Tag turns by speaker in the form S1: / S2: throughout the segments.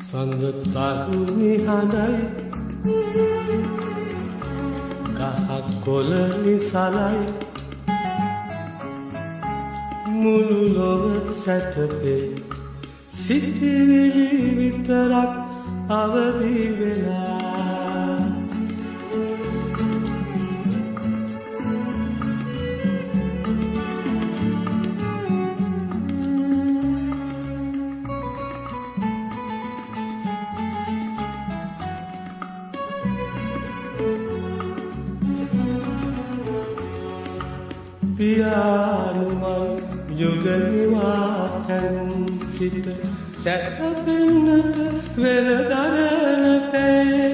S1: සඳ තරුණි හඬයි ගහක් කොළ නිසලයි මුළු ලොව සැතපේ සිටිවිලි විතරක් අවදි වෙලා පියානුවල් යුගනිවා හැන් සිත සැතපෙන්නට වෙරදරන පේ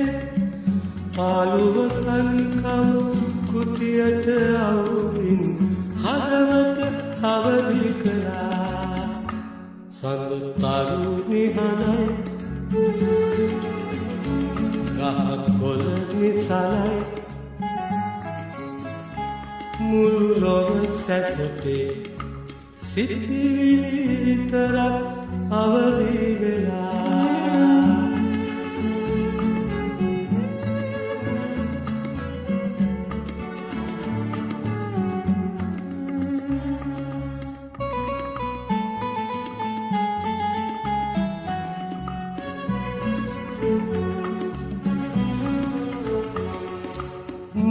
S1: පාළුව තනිකම කුටියට අවුදින් හදවත අවදි කළා සඳ තරුණි හඬයි ගහක් කොළ නිසලයි මුළු ලොව සැතපේ සිටිවිලි විතරක් අවදි වෙලා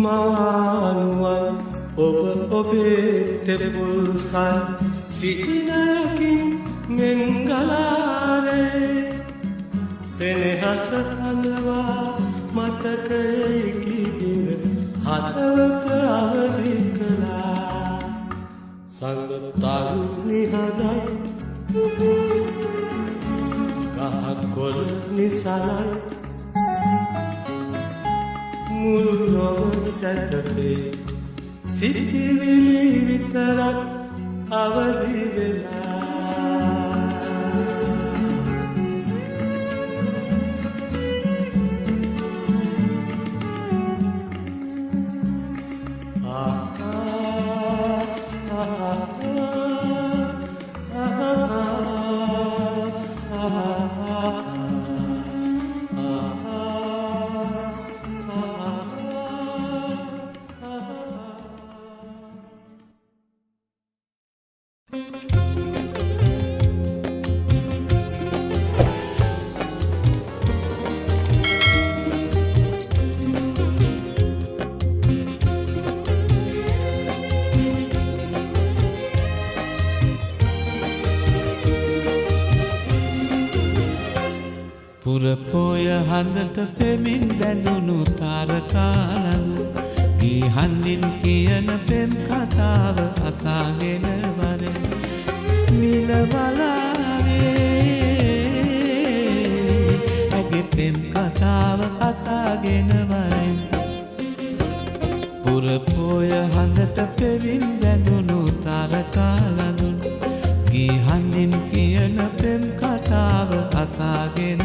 S1: මානුවල් ඔබ ඔබේ තෙපුල් සල් සිහිනයකින් මෙන්ගලානේ සෙනෙහස හඬවා මතකයේ කිහිඳ හදවත අවදි කළා සඳ තරුණි හඬයි ගහක් කොළ නිසලයි මුළු ලොව සැතපේ සිටිවිලි විතරක් අවදි වෙලා
S2: පුරපොය හඳට පෙමින් බැඳුණු තාරකාලඳු ගීහන්නින් කියන පෙම් කතාව අසාගෙන වරෙන් නිලවලාවේ ඇගේ පෙම් කතාව අසාගෙන වරෙන් පුරපොය හඳට පෙමින් බැඳුණු තාරකාලඳු ගීහන්නින් කියන පෙම් කතාව අසාගෙන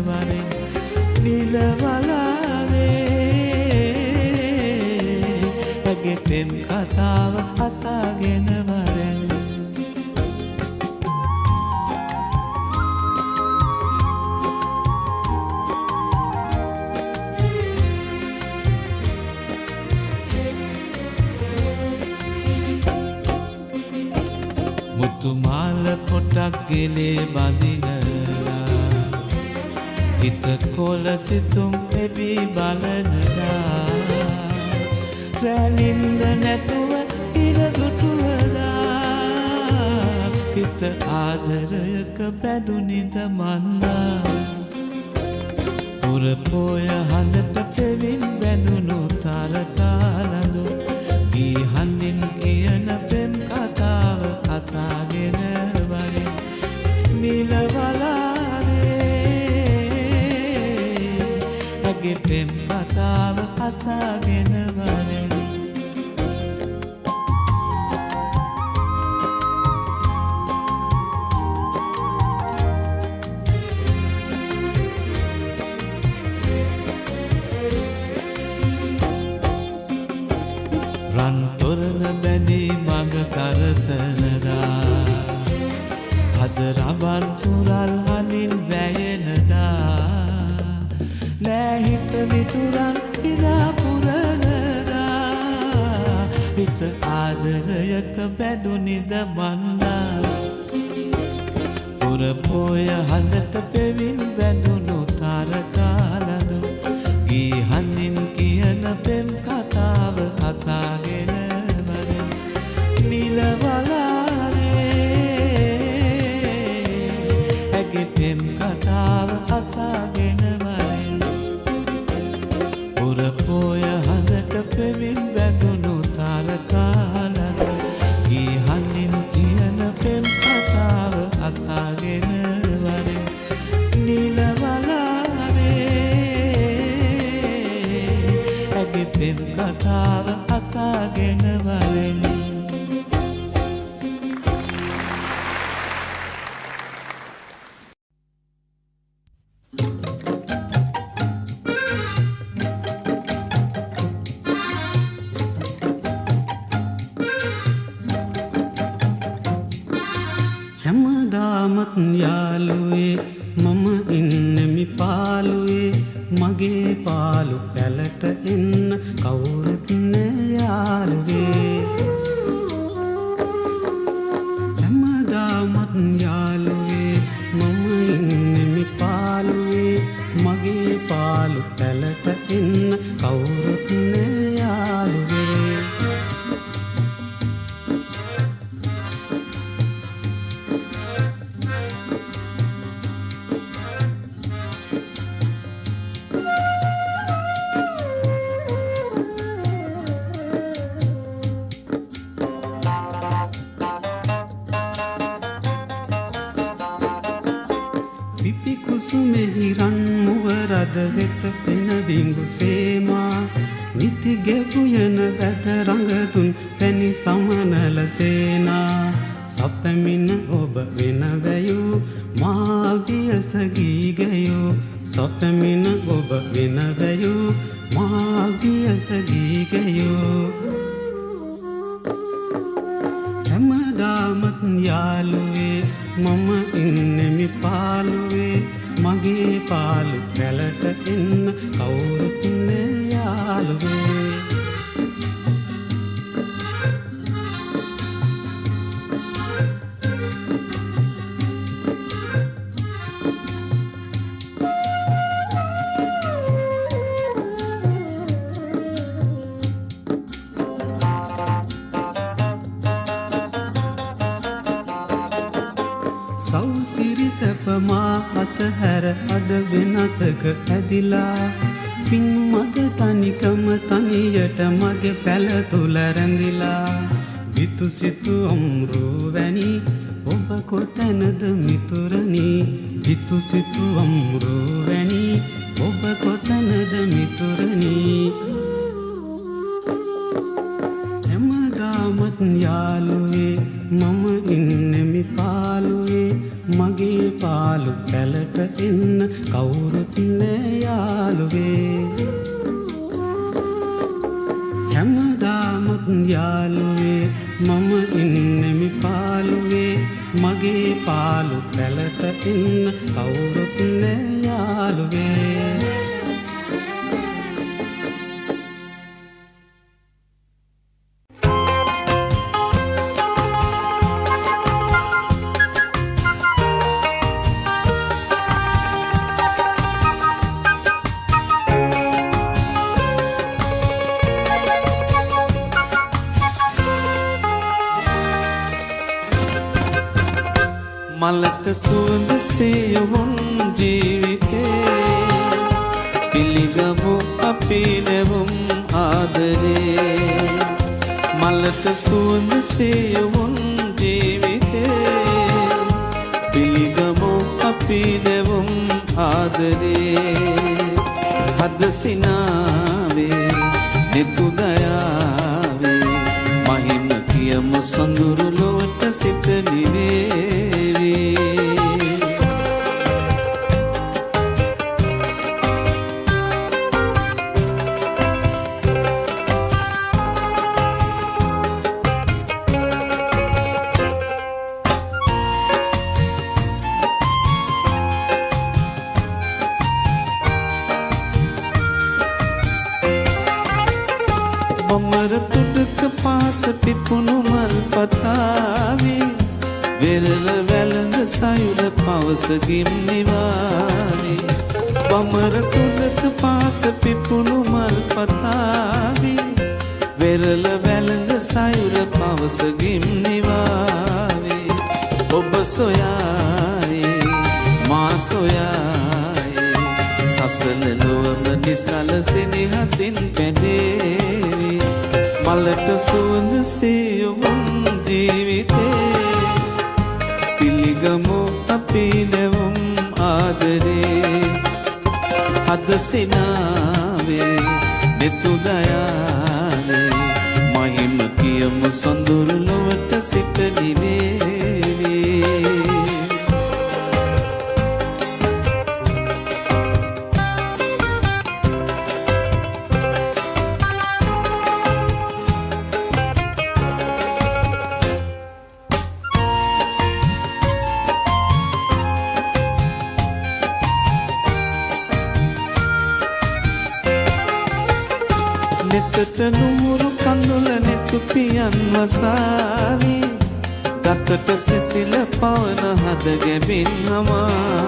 S2: වරෙන් නිලවලාවේ ඇගේ පෙම් කතාව අසාගෙන වරෙන් මුතුමාල පොටක් ගෙලේ බඳිනලා හිත කොළ සිතුම් එබී බලනදා රැලින්ද නැතුව ඉරදුටුවදා හිත ආදරයක බැඳුනිද මන්දා පුරපොය හඳට පෙමින් බැඳුණු තාරකාලඳු ගීහන්නින් කියන පෙම් කතාව අසාගෙන වරෙන් නිලවලාවේ ඇගේ පෙම් කතාව අසාගෙන වරෙන් රන් තොරණ බැඳී මඟ සරසනදා හද රබන් සුරල් හනින් වැයෙනදා නෑ හිත මිතුරන් ඉරා පුරනදා හිත ආදරයක බැඳුනිද මන්නා පුර පොය හඳට පෙවින් බැඳුණු තාරකාලඳු ගී හඳින් කියන පෙම් කතාව අසාගෙන වරින් නිලවලානේ ඇගේ පෙම් කතාව අසාගෙන වරින් පුර පොය හඳට පෙවින් බැඳුණු තාරකාලඳු ගී හඳින් කියන පෙම් කතාව අසාගෙන වරින් නිලවලානේ ඇගේ පෙම් කතාව අසාගෙන වරින්
S3: හැමදාමත් යාළුවේ මම ඉන්නෙමි පාළුවේ මගේ පාළු පැලට එන්න කවුරුත් නෑ යාළුවේ හැමදාමත් යාළුවේ මම ඉන්නෙමි පාළුවේ මගේ පාළු පැලට එන්න කවුරුත් නෑ යාළුවේ පිපි කුසුමෙහි රන් මුවරද වෙත පෙන බිඟු සේමා නිති ගෙවුයන වැද රඟතුන් පැණි සමනල සේනා සපමින ඔබ වෙන වැයූ මා වියස ගී ගැයූ සපමින ඔබ වෙන වැයූ මා වියස ගී ගැයූ හැමදාමත් යාළුවේ මම ඉන්නෙමි පාළුවේ මගේ පාළු පැලට එන්න කවුරුත් නෑ යාළුවේ සෞසිරි සැපමා අතහැර අද වෙනතක ඇදිලා පින් මග තනිකම තනියට මගේ පැල තුල රැඳිලා විතු සිතු අම්රු වැනි ඔබ කොතැනද මිතුරනි විතු සිතු අම්රු වැනි ඔබ කොතැනද මිතුරනි හැමදාමත් යාළුවේ මම ඉන්නෙමි පාළුවේ මගේ පාළු පැලට එන්න කවුරුත් නෑ යාළුවේ හැමදාමත් යාළුවේ මම ඉන්නෙමි පාළුවේ මගේ පාළු පැලට එන්න කවුරුත් නෑ යාළුවේ
S2: මලට සුවඳ සියුම් ජීවිතේ පිළිගමු අපි නෙවුම් ආදරේ මලට සුවඳ සියුම් ජීවිතේ පිළිගමු අපි නෙවුම් ආදරේ හද සිනාවේ නිතු දයාවේ මහිම කියමු සොඳුරු ලොවට සිත නිවේවි බඹර තුඩක පාස පිපුණු මල් පතාවේ වෙරළ වැළඳ සයුර පවස ගිම්නිවාවේ බඹර තුඩක පාස පිපුණු මල් පතාවේ වෙරළ වැළඳ සයුර පවස ගිම්නිවාවේ ඔබ සොයායේ මා සොයායේ සසල ලොවම නිසල සෙනෙහසින් පැනේවි මලට සුවඳ සියුම් ජීවිතේ පිළිගමු අපි නැවුම් ආදරේ අද සිනාවේ නෙතු දයාවේ මහිම කියමු සොඳුරු ලොවට සිත නිවේවි නෙතට නුමුරු කඳුල නෙතු පියන් වසාවි ගතට සිසිල පවන හද ගැබින් හමා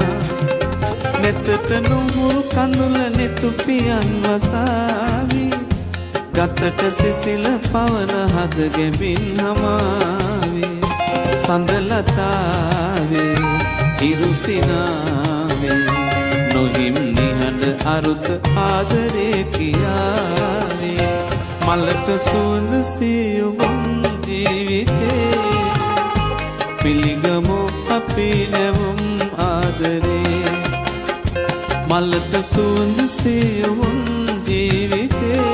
S2: නෙතට නුමුරු කඳුල නෙතු පියන් වසාවි ගතට සිසිල පවන හද ගැබින් හමාවි සඳලතාවේ ඉරුසිනාවේ නොහිම් නිහඬ අරුත ආදරේ කියාවේ මලට සුවඳ සියුම් ජීවිතේ පිළිගමු අපි නැවුම් ආදරේ මලට සුවඳ සියුම් ජීවිතේ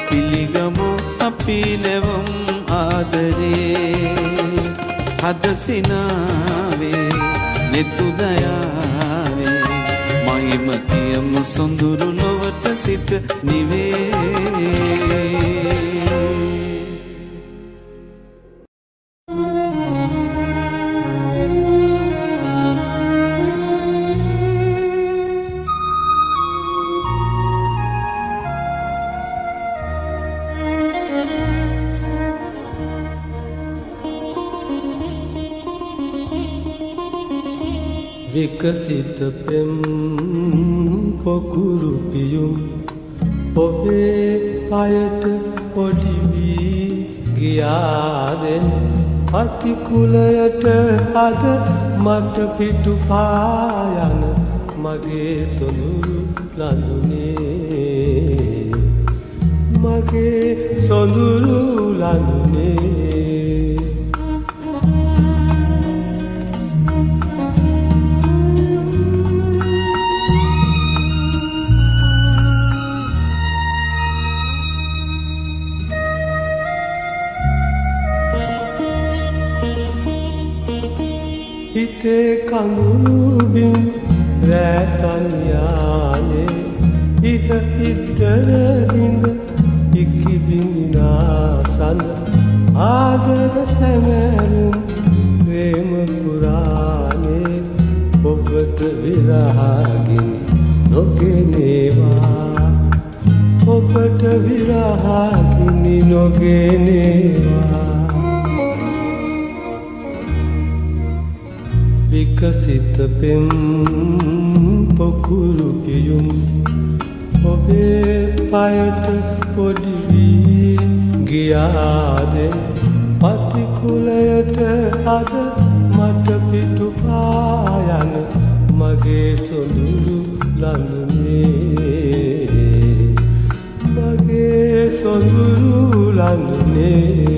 S2: පිළිගමු අපි නැවුම් ආදරේ හද සිනාවේ නෙතු දයාවේ මහිම කියමු සොඳුරු ලොවට සිත නිවේ
S1: විකසිත පෙම් පොකුරු පියුම් ඔබේ පයට පොඩි වී ගියාදෙන් අතිකුලයට අද මට පිටු පායන මගේ සොඳුරු ලඳුනේ මගේ සොඳුරු ලඳුනේ හිතේ කඳුළු බිඳු රැතන් යානේ ඉහ ඉද්දර හිඳ ඉක්කි බිඳිනා සඳ ආදර සැමරුම් ප්‍රේම පුරානේ ඔබට විරහගිනි නොගෙනේවා ඔබට විරහගිනි නොගෙනේවා විකසිත පෙම් පොකුරු පියුම් ඔබේ පයට පොඩි වී ගියාදෙන් පතිකුලයට අද මට පිටු පායන මගේ සොඳුරු ලඳුනේ මගේ සොඳුරු ලඳුනේ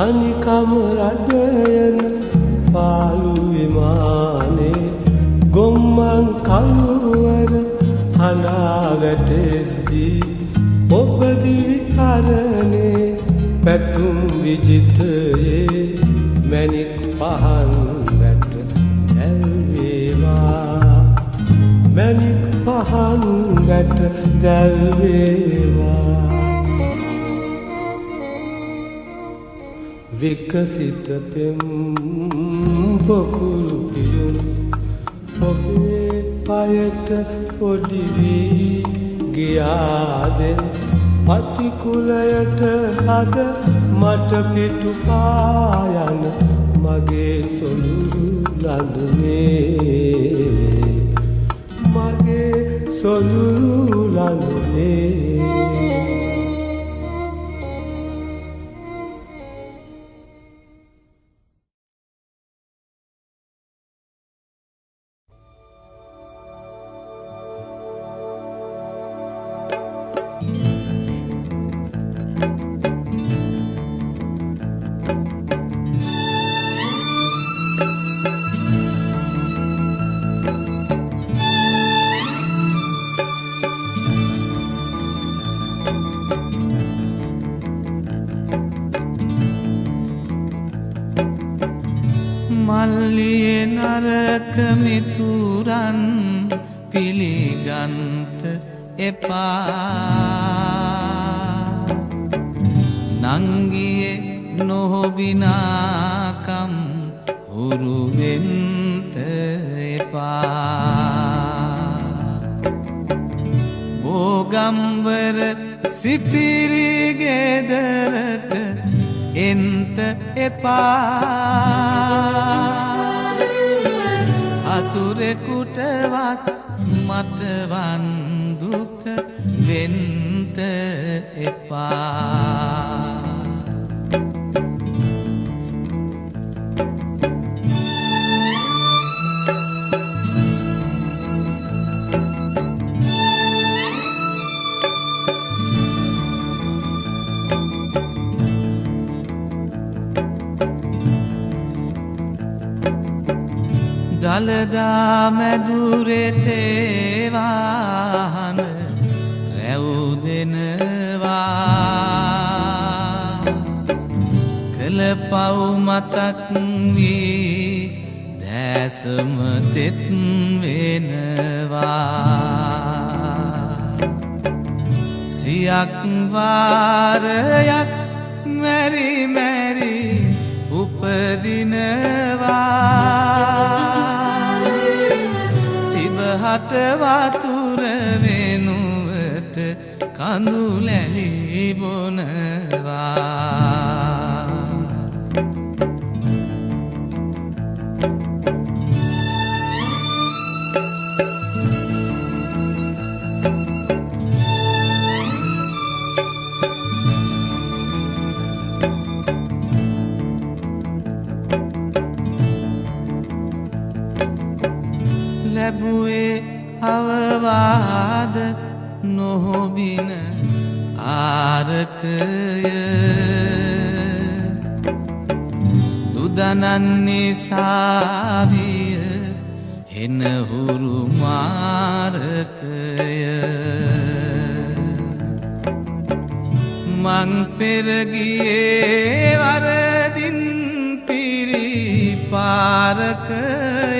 S1: තනිකම රජයන පාළු විමානේ ගොම්මන් කළුවර හඬා වැටෙද්දී ඔබ දිවි කරනේ පැතුම් විජිතයේ මැණික් පහන් වැට ඇල්වේවා මැණික් පහන් සහන් වැට දැල්වේවා විකසිත පෙම් පොකුරු පියුම් ඔබේ පයට පොඩි වී ගියාදෙන් පතිකුලයට හද මට පිටු පායන මගේ සොළුරු ලඳුනේ මගේ සොළුරු ලඳුනේ
S2: මල්ලියේ නරක මිතුරන් පිළිගන්ත එපා නංගියේ නොහොබිනාකම් හුරුවෙන්ත එපා බෝගම්වර සිපිරි ගෙදරට එන්ට එපා අතුරෙකුටවත් මටවන් දුක වෙන්ට එපා දළදා මැදුරේ තේවාහන රැවුදෙනවා කළ පව් මතක් වී දැසම තෙත් වෙනවා සියක් වාරයක් මැරි මැරි උපදිනවා හට වතුර වෙනුවට කඳුලැලි බොනවා ලැබුවේ අවවාද නොහොබින ආරකය දුදනන්නේ සාවිය හෙනහුරු මාරකය මං පෙරගියේ වරදින් පිරි පාරකය